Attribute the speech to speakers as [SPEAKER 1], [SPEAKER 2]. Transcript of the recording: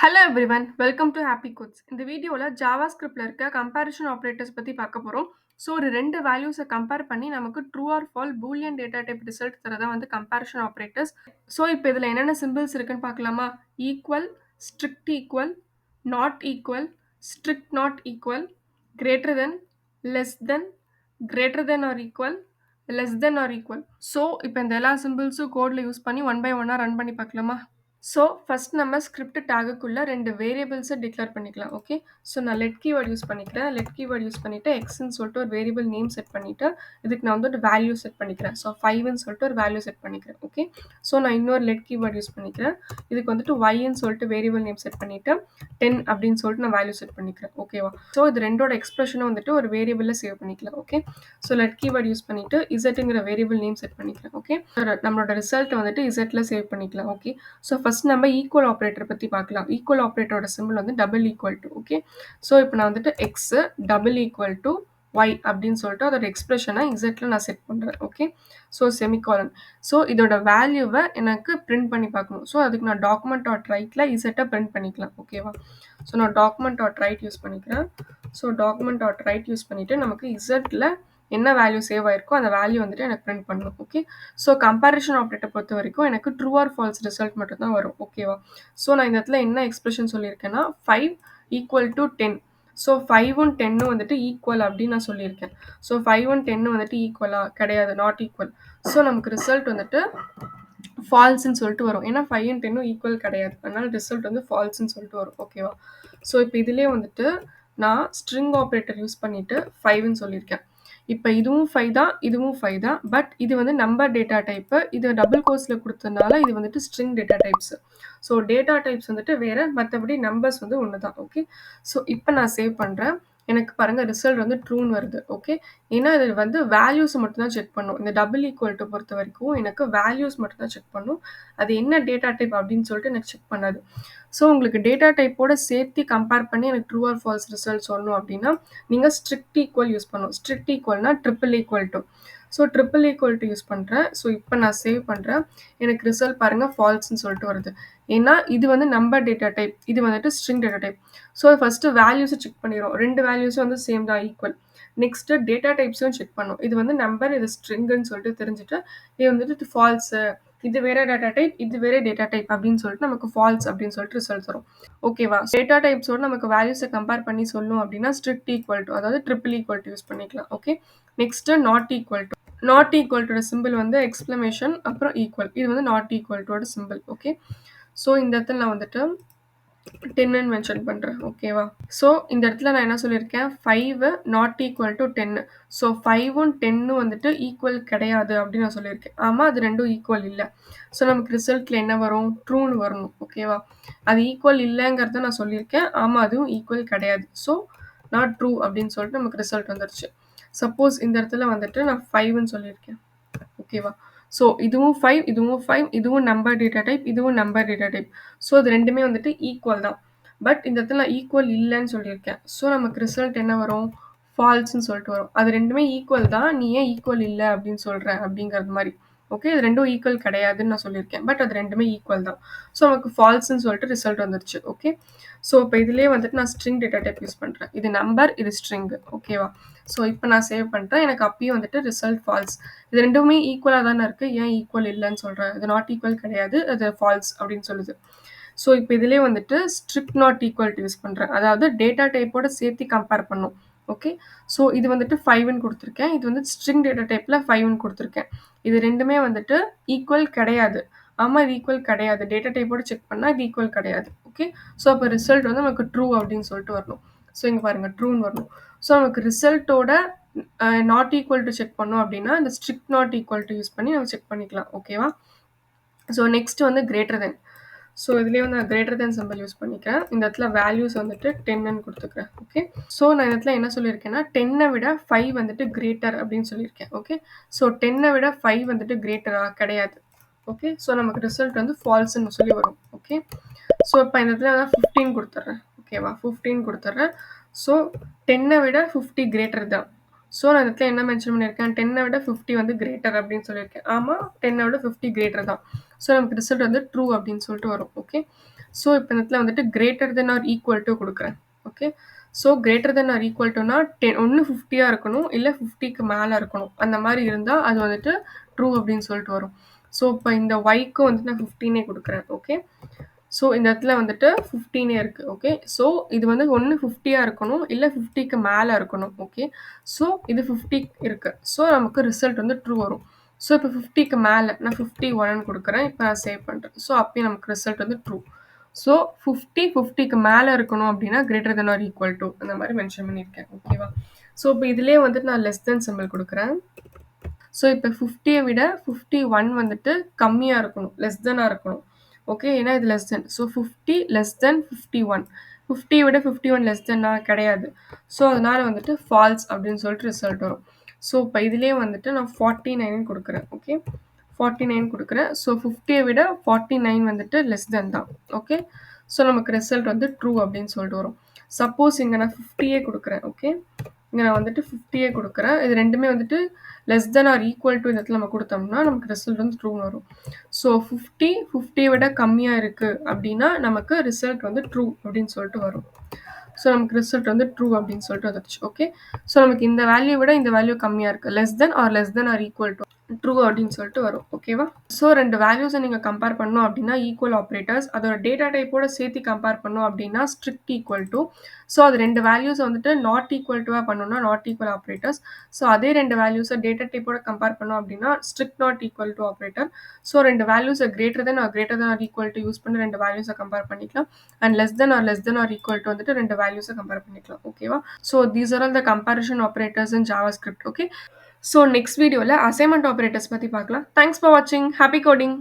[SPEAKER 1] Hello everyone welcome to happy codes. இந்த வீடியோவில் Java ஸ்கிரிப்டில் இருக்க கம்பேரிஷன் ஆப்ரேட்டர்ஸ் பற்றி பார்க்க போகிறோம். ஸோ ஒரு ரெண்டு வேல்யூஸை கம்பேர் பண்ணி நமக்கு true or false boolean data type result தரதான் வந்து கம்பேரிஷன் ஆப்ரேட்டர்ஸ். ஸோ இப்போ இதில் என்னென்ன சிம்பிள்ஸ் இருக்குன்னு பார்க்கலாமா? Equal, strict equal, not equal, strict not equal, greater than, less than, greater than or equal, less than or equal. So இப்போ இந்த எல்லா சிம்பிள்ஸும் கோடில் யூஸ் பண்ணி ஒன் பை ஒன்னாக ரன் பண்ணி பார்க்கலாமா? ஸோ ஃபர்ஸ்ட் நம்ம ஸ்கிரிப்ட் டேகுக்குள்ள ரெண்டு வேரியபிள்ஸை டிக்ளேர் பண்ணிக்கலாம். ஓகே, ஸோ நான் லெட் கீவேர்ட் யூஸ் பண்ணிக்கிறேன். லெட் கீவேர்ட் யூஸ் பண்ணிவிட்டு எக்ஸ்ன்னு சொல்லிட்டு ஒரு வேரியபிள் நேம் செட் பண்ணிவிட்டு இதுக்கு நான் வந்து ஒரு வேல்யூ செட் பண்ணிக்கிறேன். ஸோ 5ன்னு சொல்லிட்டு ஒரு வேல்யூ செட் பண்ணிக்கிறேன். ஓகே, ஸோ நான் இன்னொரு லெட் கீவேர்ட் யூஸ் பண்ணிக்கிறேன். இதுக்கு வந்துட்டு ஒய்ன்னு சொல்லிட்டு வேரியபிள் நேம் செட் பண்ணிவிட்டு 10 அப்படின்னு சொல்லிட்டு நான் வேல்யூ செட் பண்ணிக்கிறேன். ஓகேவா? ஸோ இது ரெண்டோட எக்ஸ்பிரஷனை வந்துட்டு ஒரு வேரியபிளில் சேவ் பண்ணிக்கலாம். Okay, so let keyword use பண்ணிவிட்டு இசட்டுங்கிற வேரியபிள் நேம் செட் பண்ணிக்கிறேன். ஓகே, நம்மளோட ரிசல்ட் வந்துட்டு இசட்டில் சேவ் பண்ணிக்கலாம். ஓகே, ஸோ ஃபர்ஸ்ட் நம்ம ஈக்குவல் ஆப்ரேட்டர் பற்றி பார்க்கலாம். ஈக்குவல் ஆப்ரேட்டரோட சிம்பிள் வந்து double equal to. Okay, so இப்போ நான் வந்துட்டு x double equal to y அப்படின்னு சொல்லிட்டு அதோட எக்ஸ்பிரஷனை இசட்டில் நான் செட் பண்ணுறேன். Okay, so semicolon. ஸோ இதோட வேல்யூவை எனக்கு பிரிண்ட் பண்ணி பார்க்கணும். ஸோ அதுக்கு நான் டாக்குமெண்ட் டாட் ரைட்டில் இசட்டை பிரிண்ட் பண்ணிக்கலாம். ஓகேவா? ஸோ நான் டாக்குமெண்ட் டாட் ரைட் யூஸ் பண்ணிக்கிறேன். So document dot right use பண்ணிவிட்டு நமக்கு இசட்டில் என்ன வேல்யூ சேவ் ஆயிருக்கோ அந்த வேல்யூ வந்துட்டு எனக்கு பிரிண்ட் பண்ணணும். ஓகே, ஸோ கம்பேரிஷன் ஆப்ரேட்டர் பொறுத்த வரைக்கும் எனக்கு ட்ரூ ஆர் ஃபால்ஸ் ரிசல்ட் மட்டும் தான் வரும். ஓகேவா? ஸோ நான் இந்த இடத்துல என்ன எக்ஸ்பிரஷன் சொல்லியிருக்கேன்னா 5 ஈக்குவல் டு 10. ஸோ 5ம் 10ம் வந்துட்டு ஈக்குவல் அப்படின்னு நான் சொல்லியிருக்கேன். ஸோ 5ம் 10ம் வந்துட்டு ஈக்குவலா? கிடையாது, நாட் ஈக்குவல். ஸோ நமக்கு ரிசல்ட் வந்துட்டு ஃபால்ஸ்ன்னு சொல்லிட்டு வரும். ஏன்னா 5ம் 10ம் ஈக்குவல் கிடையாது, அதனால ரிசல்ட் வந்து ஃபால்ஸ்ன்னு சொல்லிட்டு வரும். ஓகேவா? ஸோ இப்போ இதுலேயே வந்துட்டு நான் ஸ்ட்ரிங் ஆப்ரேட்டர் யூஸ் பண்ணிட்டு 5ன்னு சொல்லியிருக்கேன். இப்போ இதுவும் 5 தான், இதுவும் 5 தான். பட் இது வந்து நம்பர் டேட்டா டைப்பு. இது டபுள் கோர்ஸில் கொடுத்ததுனால இது வந்துட்டு string data types. So data types வந்துட்டு வேறு, மற்றபடி நம்பர்ஸ் வந்து ஒன்று தான். ஓகே, ஸோ இப்போ நான் சேவ் பண்ணுறேன். எனக்கு பாருங்கள் ரிசல்ட் வந்து ட்ரூன்னு வருது. ஓகே, ஏன்னா இது வந்து வேல்யூஸ் மட்டும் தான் செக் பண்ணும். இந்த டபுள் ஈக்குவல் டு பொறுத்த வரைக்கும் எனக்கு வேல்யூஸ் மட்டும் தான் செக் பண்ணும். அது என்ன டேட்டா டைப் அப்படின்னு சொல்லிட்டு எனக்கு செக் பண்ணாது. ஸோ உங்களுக்கு டேட்டா டைப்போட சேர்த்து கம்பேர் பண்ணி எனக்கு ட்ரூ ஆர் ஃபால்ஸ் ரிசல்ட் சொல்லணும் அப்படின்னா நீங்கள் ஸ்ட்ரிக்ட் ஈக்குவல் யூஸ் பண்ணணும். ஸ்ட்ரிக்ட் ஈக்குவல்னா triple equal to. So triple equal to use பண்ணுறேன். ஸோ இப்போ நான் சேவ் பண்ணுறேன். எனக்கு ரிசல்ட் பாருங்கள் ஃபால்ஸ்ன்னு சொல்லிட்டு வருது. ஏன்னா இது வந்து நம்பர் டேட்டா டைப், இது வந்துட்டு string data type. So first வேல்யூஸை செக் பண்ணிடுறோம். ரெண்டு வேல்யூஸும் வந்து சேம் தான், ஈக்குவல். நெக்ஸ்ட்டு டேட்டா டைப்ஸும் செக் பண்ணும். இது வந்து நம்பர், இது ஸ்ட்ரிங்குன்னு சொல்லிட்டு தெரிஞ்சுட்டு இது வந்துட்டு ஃபால்ஸு, இது வேற டேட்டா டைப், இது வேற டேட்டா டைப் அப்படின்னு சொல்லிட்டு நமக்கு ஃபால்ஸ் அப்படின்னு சொல்லிட்டு ரிசல்ட் வரும். ஓகேவா? டேட்டா டைப்ஸோட நமக்கு வேல்யூஸை கம்பேர் பண்ணி சொல்லணும் அப்படின்னா ஸ்ட்ரிக்ட் ஈக்குவல் டு, அதாவது ட்ரிபிள் ஈக்குவல் டு யூஸ் பண்ணிக்கலாம். Okay, next not equal to. Not equal to symbol வந்து எக்ஸ்க்ளமேஷன் அப்புறம் ஈக்குவல். இது வந்து நாட் ஈக்குவல் டுவோட சிம்பிள். ஓகே, ஸோ இந்த இடத்துல நான் வந்துட்டு 10ன்னு மென்ஷன் பண்ணுறேன். ஓகேவா? ஸோ இந்த இடத்துல நான் என்ன சொல்லியிருக்கேன், 5 நாட் ஈக்குவல் டு 10. ஸோ 5ம் 10ம் வந்துட்டு ஈக்குவல் கிடையாது அப்படின்னு நான் சொல்லியிருக்கேன். ஆமாம், அது ரெண்டும் ஈக்குவல் இல்லை. ஸோ நமக்கு ரிசல்ட்டில் என்ன வரும், ட்ரூன்னு வரணும். ஓகேவா? அது ஈக்குவல் இல்லைங்கிறத நான் சொல்லியிருக்கேன். ஆமாம், அதுவும் ஈக்குவல் கிடையாது. ஸோ நாட் ட்ரூ அப்படின்னு சொல்லிட்டு நமக்கு ரிசல்ட் வந்துருச்சு. சப்போஸ் இந்த இடத்துல வந்துட்டு நான் 5ன்னு சொல்லியிருக்கேன். ஓகேவா? ஸோ இதுவும் 5, இதுவும் 5, இதுவும் நம்பர் டேட்டா டைப், இதுவும் நம்பர் டேட்டா டைப். ஸோ இது ரெண்டுமே வந்துட்டு ஈக்குவல் தான். பட் இந்த இடத்துல நான் ஈக்குவல் இல்லைன்னு சொல்லியிருக்கேன். ஸோ நமக்கு ரிசல்ட் என்ன வரும், ஃபால்ஸ்ன்னு சொல்லிட்டு வரும். அது ரெண்டுமே ஈக்குவல் தான், நீ ஏன் ஈக்குவல் இல்லை அப்படின்னு சொல்கிற அப்படிங்கிறது மாதிரி. ஓகே, இது ரெண்டும் ஈக்குவல் கிடையாதுன்னு நான் சொல்லியிருக்கேன். பட் அது ரெண்டுமே ஈக்குவல் தான். ஸோ நமக்கு ஃபால்ஸ்ன்னு சொல்லிட்டு ரிசல்ட் வந்துருச்சு. ஓகே, ஸோ இப்போ இதுலேயே வந்துட்டு நான் ஸ்ட்ரிங் டேட்டா டைப் யூஸ் பண்ணுறேன். இது நம்பர், இது ஸ்ட்ரிங். ஓகேவா? ஸோ இப்போ நான் சேவ் பண்ணுறேன். எனக்கு அப்பயும் வந்துட்டு ரிசல்ட் ஃபால்ஸ். இது ரெண்டுமே ஈக்குவலாக தானே இருக்குது, ஏன் ஈக்குவல் இல்லைன்னு சொல்கிறேன். இது நாட் ஈக்குவல் கிடையாது, அது ஃபால்ஸ் அப்படின்னு சொல்லுது. ஸோ இப்போ இதிலே வந்துட்டு strict not equal to use பண்ணுறேன். அதாவது டேட்டா டைப்போட சேர்த்து கம்பேர் பண்ணும். ஓகே, ஸோ இது வந்துட்டு 5ன்னு கொடுத்துருக்கேன். இது வந்து ஸ்ட்ரிங் டேட்டா டைப்பில் 5ன்னு கொடுத்துருக்கேன். இது ரெண்டுமே வந்துட்டு ஈக்குவல் கிடையாது. ஆமாம், இது ஈக்குவல் கிடையாது. டேட்டா டைப்போட செக் பண்ணால் இது ஈக்குவல் கிடையாது. ஓகே, ஸோ அப்போ ரிசல்ட் வந்து நமக்கு ட்ரூ அப்படின்னு சொல்லிட்டு வரணும். ஸோ இங்கே பாருங்கள், ட்ரூன்னு வரணும். ஸோ நமக்கு ரிசல்ட்டோட நாட் ஈக்குவல் டு செக் பண்ணோம் அப்படின்னா இந்த strict not equal to use பண்ணி நம்ம செக் பண்ணிக்கலாம். ஓகேவா? ஸோ நெக்ஸ்ட் வந்து கிரேட்டர் தென். ஸோ இதுலேயே வந்து நான் கிரேட்டர் தென் சிம்பிள் யூஸ் பண்ணிக்கிறேன். இந்த இடத்துல வேல்யூஸ் வந்துட்டு 10ன்னு கொடுத்துக்கிறேன். ஓகே, ஸோ நான் இந்த இடத்துல என்ன சொல்லியிருக்கேன்னா 10ஐ விட 5 வந்துட்டு கிரேட்டர் அப்படின்னு சொல்லியிருக்கேன். ஓகே, ஸோ 10ஐ விட 5 வந்துட்டு கிரேட்டரா? கிடையாது. ஓகே, ஸோ நமக்கு ரிசல்ட் வந்து ஃபால்ஸ்ன்னு சொல்லி வரும். ஓகே, ஸோ இப்போ இந்த இடத்துல நான் 15 கொடுத்துட்றேன். ஓகேவா? 15 கொடுத்துட்றேன். ஸோ 10ஐ விட 50 கிரேட்டர் தான். ஸோ நான் இந்த இடத்துல என்ன மென்ஷன் பண்ணியிருக்கேன் 10 விட 50 வந்து கிரேட்டர் அப்படின்னு சொல்லியிருக்கேன். ஆமா 10 விட 50 கிரேட்டர் தான். ஸோ நமக்கு ரிசல்ட் வந்து ட்ரூ அப்படின்னு சொல்லிட்டு வரும். ஓகே. ஸோ இப்போ இந்த இடத்துல வந்துட்டு greater than or equal to குடுக்குறேன். Okay. So greater than or equal டுனா ஒண்ணு 50யா இருக்கணும், இல்ல 50க்கு மேல இருக்கணும். அந்த மாரி இருந்தா அது வந்துட்டு ட்ரூ அப்படின்னு சொல்லிட்டு வரும். ஸோ இப்போ இந்த yக்கும் வந்து நான் 15 குடுக்குறேன். ஓகே. ஸோ இந்த இடத்துல வந்துட்டு 15 இருக்கு. ஓகே. ஸோ இது வந்து ஒண்ணு 50யா இருக்கணும், இல்ல 50க்கு மேல இருக்கணும். ஓகே. ஸோ இது 50 இருக்கு. ஸோ நமக்கு ரிசல்ட் வந்து ட்ரூ வரும். ஸோ இப்போ 50க்கு மேல நான் 51ன்னு குடுக்குறேன். இப்போ நான் சேவ் பண்றேன். ஸோ அப்பயும் நமக்கு ரிசல்ட் வந்து ட்ரூ. ஸோ 50க்கு மேல இருக்கணும் அப்படின்னா greater than or equal to அந்த மாரி மென்ஷன் பண்ணியிருக்கேன். ஓகேவா? ஸோ இப்போ இதுலயே வந்துட்டு நான் லெஸ் தென் சிம்பல் குடுக்குறேன். ஸோ இப்போ 50ய விட 51 வந்துட்டு கம்மியா இருக்கணும். லெஸ் தென்னா இருக்கணும். ஓகே. ஏன்னா இது less than. So 50 less than 51. 50ய விட 51 லெஸ் தென்னா கிடையாது. ஸோ அதனால வந்துட்டு ஃபால்ஸ் அப்படின்னு சொல்லிட்டு ரிசல்ட் வரும். ஸோ இப்போ இதுலயே வந்துட்டு நான் 49 குடுக்குறேன். ஓகே. 49 குடுக்குறேன். ஸோ 50ய விட 49 வந்துட்டு லெஸ் தென் தான். ஓகே. ஸோ நமக்கு ரிசல்ட் வந்து ட்ரூ அப்படின்னு சொல்லிட்டு வரும். சப்போஸ் இங்க நான் 50யே குடுக்குறேன். ஓகே. இங்க நான் வந்துட்டு 50யே குடுக்குறேன். இது 2மே வந்துட்டு less than or equal to இந்த இடத்துல நம்ம குடுத்தோம்னா, நமக்கு ரிசல்ட் வந்து ட்ரூன்னு வரும். ஸோ 50ய விட கம்மியா இருக்கு அப்படின்னா, நமக்கு ரிசல்ட் வந்து ட்ரூ அப்படின்னு சொல்லிட்டு வரும். ஸோ நமக்கு ரிசல்ட் வந்து ட்ரூ அப்படின்னு சொல்லிட்டு வந்துருச்சு. ஓகே. ஸோ நமக்கு இந்த வேல்யூ விட இந்த வேல்யூ கம்மியா இருக்கு. Less than or equal to true அப்படின்னு சொல்லிட்டு வரும். ஓகேவா? ஸோ 2 வேல்யூஸை நீங்க கம்பேர் பண்ணணும் அப்படின்னா ஈக்குவல் ஆப்பரேட்டர்ஸ். அதோட டேட்டா டைப்போட சேர்த்து கம்பேர் பண்ணணும் அப்படின்னா ஸ்ட்ரிக்ட் ஈக்குவல் டு. ஸோ அது 2 வேல்யூஸை வந்துட்டு நாட் ஈக்குவல் டுவா பண்ணணும்னா நாட் ஈக்குவல் ஆப்பரேட்டர்ஸ். ஸோ அதே 2 வேல்யூஸை டேட்டா டைப்போட கம்பேர் பண்ணோம் அப்படின்னா strict not equal to operator. So 2 வேல்யூஸை greater than or equal to use பண்ணி 2 வேல்யூஸை கம்பேர் பண்ணிக்கலாம். And less than or equal to வந்துட்டு 2 வேல்யூஸை கம்பேர் பண்ணிக்கலாம். ஓகேவா? So these are all the comparison operators in JavaScript. Okay. So next வீடியோல assignment operators பத்தி பார்க்கலாம். தேங்க்ஸ் ஃபார் வாட்சிங். Happy coding.